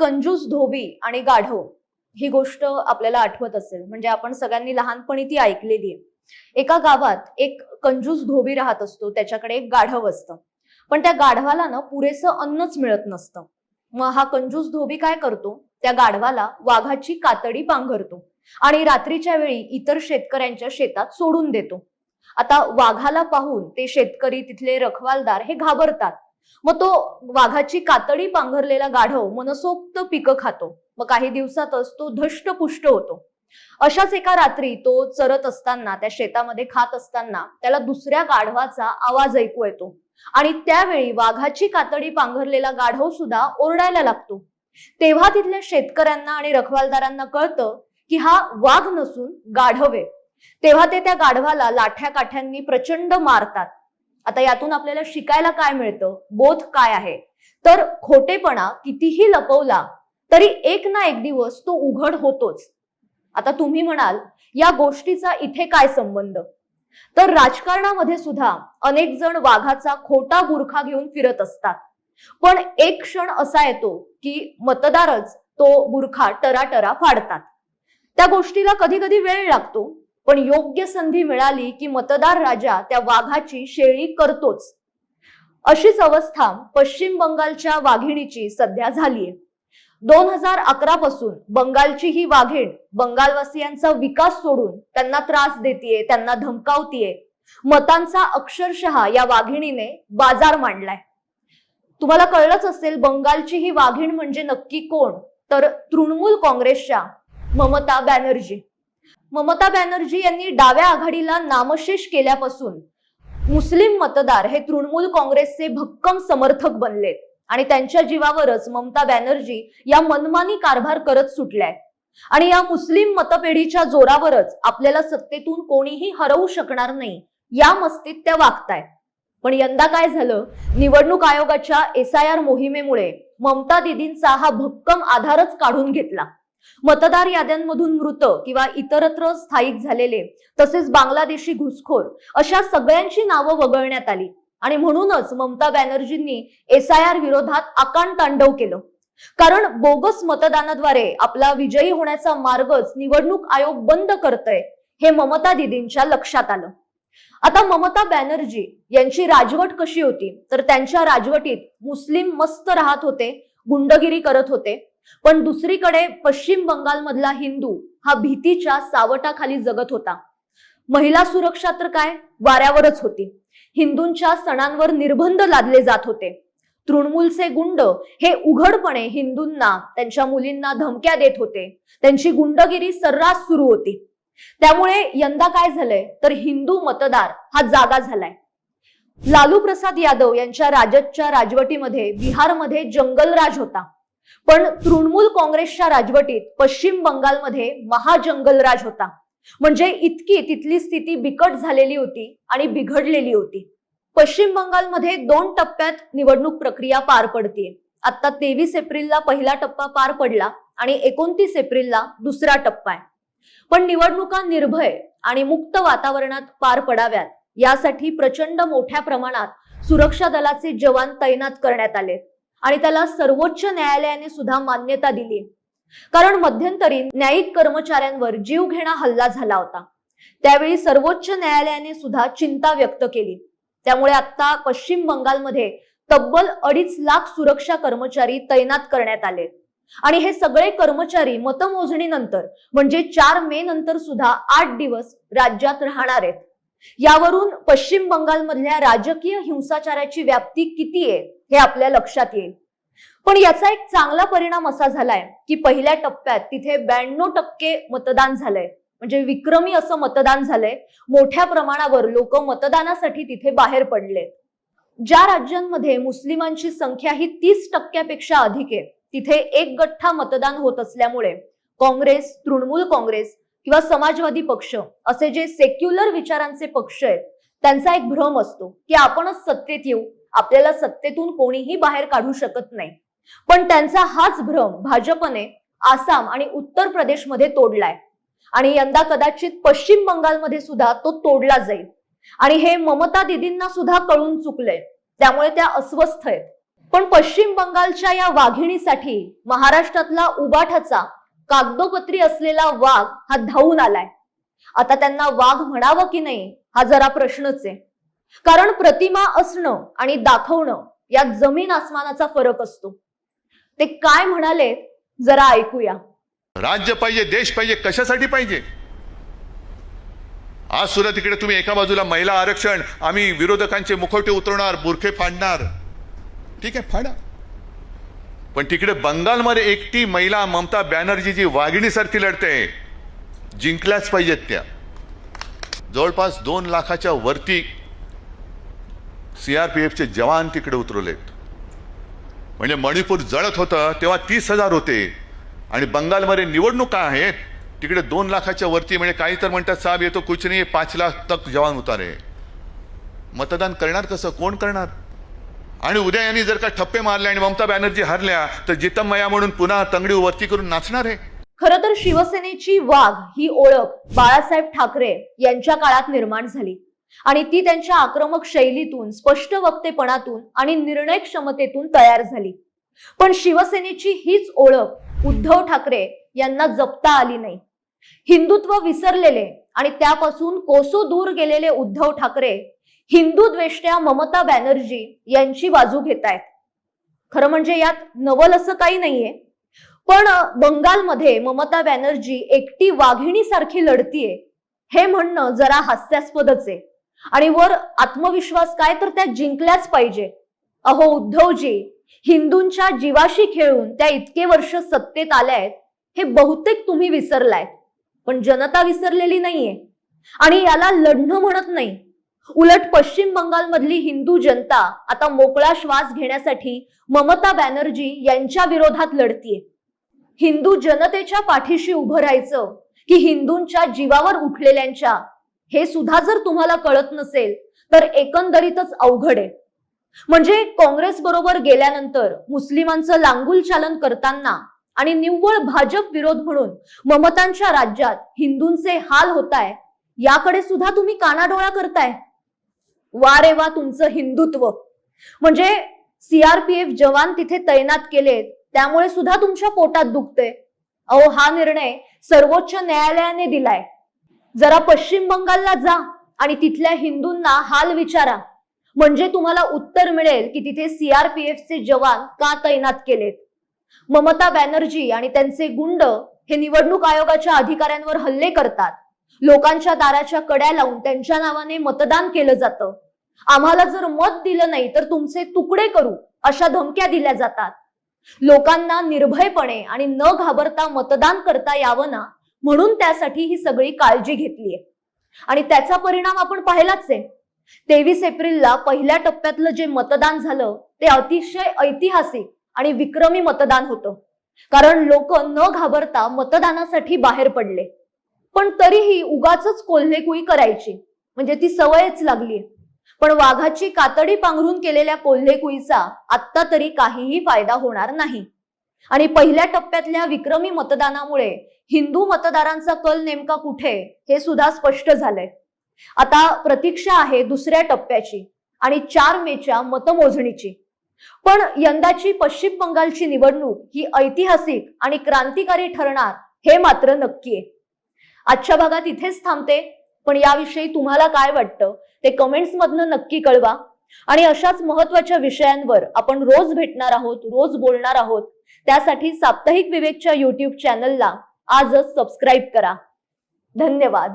कंजूस धोबी आणि गाढव ही गोष्ट आपल्याला आठवत असेल, म्हणजे आपण सगळ्यांनी लहानपणी ती ऐकलेली आहे. एका गावात एक कंजूस धोबी राहत असतो, त्याच्याकडे एक गाढव असतं. पण त्या गाढवाला ना पुरेसं अन्नच मिळत नसतं. मग हा कंजूस धोबी काय करतो, त्या गाढवाला वाघाची कातडी पांघरतो आणि रात्रीच्या वेळी इतर शेतकऱ्यांच्या शेतात सोडून देतो. आता वाघाला पाहून ते शेतकरी, तिथले रखवालदार हे घाबरतात. मग तो वाघाची कातडी पांघरलेला गाढव मनसोक्त पिकं खातो. मग काही दिवसातच तो धष्टपुष्ट होतो. अशाच एका रात्री तो चरत असताना, त्या शेतामध्ये खात असताना त्याला दुसऱ्या गाढवाचा आवाज ऐकू येतो आणि त्यावेळी वाघाची कातडी पांघरलेला गाढव सुद्धा ओरडायला लागतो. तेव्हा तिथल्या शेतकऱ्यांना आणि रखवालदारांना कळतं की हा वाघ नसून गाढव आहे. तेव्हा ते त्या गाढवाला लाठ्या काठ्यांनी प्रचंड मारतात. आता यातून आपल्याला शिकायला काय मिळतं, बोध काय आहे, तर खोटेपणा कितीही लपवला तरी एक ना एक दिवस तो उघड होतोच. आता तुम्ही म्हणाल, या गोष्टीचा इथे काय संबंध? तर राजकारणामध्ये सुद्धा अनेक जण वाघाचा खोटा बुरखा घेऊन फिरत असतात. पण एक क्षण असा येतो की मतदारच तो बुरखा टराटरा फाडतात. त्या गोष्टीला कधी कधी वेळ लागतो, पण योग्य संधी मिळाली की मतदार राजा त्या वाघाची शेळी करतोच. अशीच अवस्था पश्चिम बंगालच्या वाघिणीची सध्या झालीय. 2011 पासून बंगालची ही वाघीण बंगालवासियांचा विकास सोडून त्यांना त्रास देतीये, त्यांना धमकावतीये. मतांचा अक्षरशः या वाघिणीने बाजार मांडलाय. तुम्हाला कळलंच असेल, बंगालची ही वाघीण म्हणजे नक्की कोण? तर तृणमूल काँग्रेसच्या ममता बॅनर्जी. ममता बॅनर्जी यांनी डाव्या आघाडीला नामशेष केल्यापासून मुस्लिम मतदार हे तृणमूल काँग्रेसचे भक्कम समर्थक बनलेत आणि त्यांच्या जीवावरच ममता बॅनर्जी या मनमानी कारभार करत सुटल्याय. आणि या मुस्लिम मतपेढीच्या जोरावरच आपल्याला सत्तेतून कोणीही हरवू शकणार नाही, या मस्तीत त्या वागतायत. पण यंदा काय झालं, निवडणूक आयोगाच्या SIR मोहिमेमुळे ममता दीदींचा हा भक्कम आधारच काढून घेतला. मतदार याद्यांमधून मृत किंवा इतरत्र स्थायिक झालेले, तसेच बांगलादेशी घुसखोर अशा सगळ्यांची नावं वगळण्यात आली. आणि म्हणूनच ममता बॅनर्जींनी SIR विरोधात आकांतांडव केलं. कारण बोगस मतदानाद्वारे आपला विजयी होण्याचा मार्गच निवडणूक आयोग बंद करतय, हे ममता दीदींच्या लक्षात आलं. आता ममता बॅनर्जी यांची राजवट कशी होती, तर त्यांच्या राजवटीत मुस्लिम मस्त राहत होते, गुंडगिरी करत होते. पण दुसरीकडे पश्चिम बंगालमधला हिंदू हा भीतीच्या सावटाखाली जगत होता. महिला सुरक्षा तर काय वाऱ्यावरच होती. हिंदूंच्या सणांवर निर्बंध लादले जात होते. तृणमूलचे गुंड हे उघडपणे हिंदूंना, त्यांच्या मुलींना धमक्या देत होते. त्यांची गुंडगिरी सर्रास सुरू होती. त्यामुळे यंदा काय झालंय, तर हिंदू मतदार हा जागा झालाय. लालू प्रसाद यादव यांच्या राजदच्या राजवटीमध्ये बिहारमध्ये जंगलराज होता, पण तृणमूल काँग्रेसच्या राजवटीत पश्चिम बंगालमध्ये महाजंगलराज होता. म्हणजे इतकी तिथली स्थिती बिकट झालेली होती आणि बिघडलेली होती. पश्चिम बंगालमध्ये 2 टप्प्यात निवडणूक प्रक्रिया पार पडते. आता 23 एप्रिलला पहिला टप्पा पार पडला आणि 29 एप्रिलला दुसरा टप्पा आहे. पण निवडणुका निर्भय आणि मुक्त वातावरणात पार पडाव्यात, यासाठी प्रचंड मोठ्या प्रमाणात सुरक्षा दलाचे जवान तैनात करण्यात आले आणि त्याला सर्वोच्च न्यायालयाने सुद्धा मान्यता दिली. कारण मध्यंतरी न्यायिक कर्मचाऱ्यांवर जीवघेणा हल्ला झाला होता. त्यावेळी सर्वोच्च न्यायालयाने सुद्धा चिंता व्यक्त केली. त्यामुळे आता पश्चिम बंगालमध्ये तब्बल 2.5 लाख सुरक्षा कर्मचारी तैनात करण्यात आले. आणि हे सगळे कर्मचारी मतमोजणीनंतर म्हणजे 4 मे नंतर सुद्धा 8 दिवस राज्यात राहणार आहेत. यावरून पश्चिम बंगालमधल्या राजकीय हिंसाचाराची व्याप्ती किती आहे हे आपल्या लक्षात येईल. पण याचा एक चांगला परिणाम असा झालाय की पहिल्या टप्प्यात तिथे 92% मतदान झालंय. म्हणजे विक्रमी असं मतदान झालंय. मोठ्या प्रमाणावर लोक मतदानासाठी तिथे बाहेर पडले. ज्या राज्यांमध्ये मुस्लिमांची संख्या ही 30% अधिक आहे, तिथे एक गठ्ठा मतदान होत असल्यामुळे काँग्रेस, तृणमूल काँग्रेस किंवा समाजवादी पक्ष असे जे सेक्युलर विचारांचे पक्ष आहेत, त्यांचा एक भ्रम असतो की आपणच सत्तेत येऊ, आपल्याला सत्तेतून कोणीही बाहेर काढू शकत नाही. पण त्यांचा हाच भ्रम भाजपने आसाम आणि उत्तर प्रदेशमध्ये तोडलाय आणि यंदा कदाचित पश्चिम बंगालमध्ये सुद्धा तो तोडला जाईल. आणि हे ममता दीदींना सुद्धा कळून चुकलंय. त्यामुळे त्या अस्वस्थ आहेत. पण पश्चिम बंगालच्या या वाघिणीसाठी महाराष्ट्रातला उबाठाचा कागदोपत्री असलेला वाघ हा धावून आलाय. आता त्यांना वाघ म्हणावं की नाही हा जरा प्रश्नच आहे. कारण प्रतिमा असणं आणि दाखवणं यात जमीन आसमानाचा फरक असतो. ते काय म्हणाले जरा ऐकूया. राज्य पाहिजे, देश पाहिजे, कशासाठी पाहिजे? आज सुद्धा तिकडे तुम्ही एका बाजूला महिला आरक्षण, आम्ही विरोधकांचे मुखवटे उतरवणार, बुरखे फाडणार, ठीक आहे फाडा. पण तिकडे बंगालमध्ये एकटी महिला ममता बॅनर्जी जी वाघिणीसारखी लढते, जिंकल्याच पाहिजेत त्या. जवळपास 2 लाखाच्या वरती सीआरपीएफचे जवान तिकडे उतरवलेत. म्हणजे मणिपूर जळत होतं तेव्हा 30,000 होते आणि बंगालमध्ये निवडणुका आहेत तिकडे 2 लाखाच्या वरती. म्हणजे काही तर म्हणतात साहेब ये तो कुछ नहीं, 5 लाख तक जवान उतारे. मतदान करणार कसं, कोण करणार? आणि उद्या यांनी जर का ठप्पे मारले आणि ममता बॅनर्जी हरल्या तर जितमया म्हणून पुन्हा तंगडी वरती करून नाचणार आहे. खरं तर शिवसेनेची वाघ ही ओळख बाळासाहेब ठाकरे यांच्या काळात निर्माण झाली आणि ती त्यांच्या आक्रमक शैलीतून, स्पष्ट वक्तेपणातून आणि निर्णय क्षमतेतून तयार झाली. पण शिवसेनेची हीच ओळख उद्धव ठाकरे यांना जपता आली नाही. हिंदुत्व विसरलेले आणि त्यापासून कोसो दूर गेलेले उद्धव ठाकरे हिंदू द्वेष्ट्या ममता बॅनर्जी यांची बाजू घेतायत. खरं म्हणजे यात नवल असं काही नाहीये. पण बंगालमध्ये ममता बॅनर्जी एकटी वाघिणीसारखी लढतीये हे म्हणणं जरा हास्यास्पदच आहे. आणि वर आत्मविश्वास काय तर त्या जिंकल्याच पाहिजे. अहो उद्धवजी, हिंदूंच्या जीवाशी खेळून त्या इतके वर्ष सत्तेत आल्यात हे बहुतेक तुम्ही विसरलायत. पण जनता विसरलेली नाहीये आणि याला लढणं म्हणत नाही. उलट पश्चिम बंगालमधली हिंदू जनता आता मोकळा श्वास घेण्यासाठी ममता बॅनर्जी यांच्या विरोधात लढतीये. हिंदू जनतेच्या पाठीशी उभं राहायचं की हिंदूंच्या जीवावर उठलेल्यांच्या, हे सुद्धा जर तुम्हाला कळत नसेल तर एकंदरीतच अवघड आहे. म्हणजे काँग्रेस बरोबर गेल्यानंतर मुस्लिमांचं लांगुल चालन करताना आणि निव्वळ भाजप विरोध म्हणून ममतांच्या राज्यात हिंदूंचे हाल होताय, याकडे सुद्धा तुम्ही कानाडोळा करताय. वा रे वा तुमचं हिंदुत्व. म्हणजे सीआरपीएफ जवान तिथे तैनात केलेत त्यामुळे सुद्धा तुमच्या पोटात दुखते. अहो हा निर्णय सर्वोच्च न्यायालयाने दिलाय. जरा पश्चिम बंगालला जा आणि तिथल्या हिंदूंना हाल विचारा, म्हणजे तुम्हाला उत्तर मिळेल की तिथे सीआरपीएफचे जवान का तैनात केलेत. ममता बॅनर्जी आणि त्यांचे गुंड हे निवडणूक आयोगाच्या अधिकाऱ्यांवर हल्ले करतात. लोकांच्या दाराच्या कड्या लावून त्यांच्या नावाने मतदान केलं जातं. आम्हाला जर मत दिलं नाही तर तुमचे तुकडे करू अशा धमक्या दिल्या जातात. लोकांना निर्भयपणे आणि न घाबरता मतदान करता यावं ना म्हणून त्यासाठी ही सगळी काळजी घेतलीये. आणि त्याचा परिणाम आपण पाहिलाच आहे. 23 एप्रिलला पहिल्या टप्प्यातलं जे मतदान झालं ते अतिशय ऐतिहासिक आणि विक्रमी मतदान होतं. कारण लोक न घाबरता मतदानासाठी बाहेर पडले. पण तरीही उगाचच कोल्हेकुई करायची, म्हणजे ती सवयच लागली. पण वाघाची कातडी पांघरून केलेल्या कोल्हेकुईचा आत्ता तरी काहीही फायदा होणार नाही. आणि पहिल्या टप्प्यातल्या विक्रमी मतदानामुळे हिंदू मतदारांचा कल नेमका कुठे हे सुद्धा स्पष्ट झालंय. आता प्रतीक्षा आहे दुसऱ्या टप्प्याची आणि 4 मेच्या मतमोजणीची. पण यंदाची पश्चिम बंगालची निवडणूक ही ऐतिहासिक आणि क्रांतिकारी ठरणार हे मात्र नक्की आहे. आजच्या भागात इथेच थांबते. पण याविषयी तुम्हाला काय वाटतं ते कमेंट्स मधनं नक्की कळवा. आणि अशाच महत्त्वाच्या विषयांवर आपण रोज भेटणार आहोत, रोज बोलणार आहोत. त्यासाठी साप्ताहिक विवेकच्या YouTube चॅनलला आजच सबस्क्राईब करा. धन्यवाद.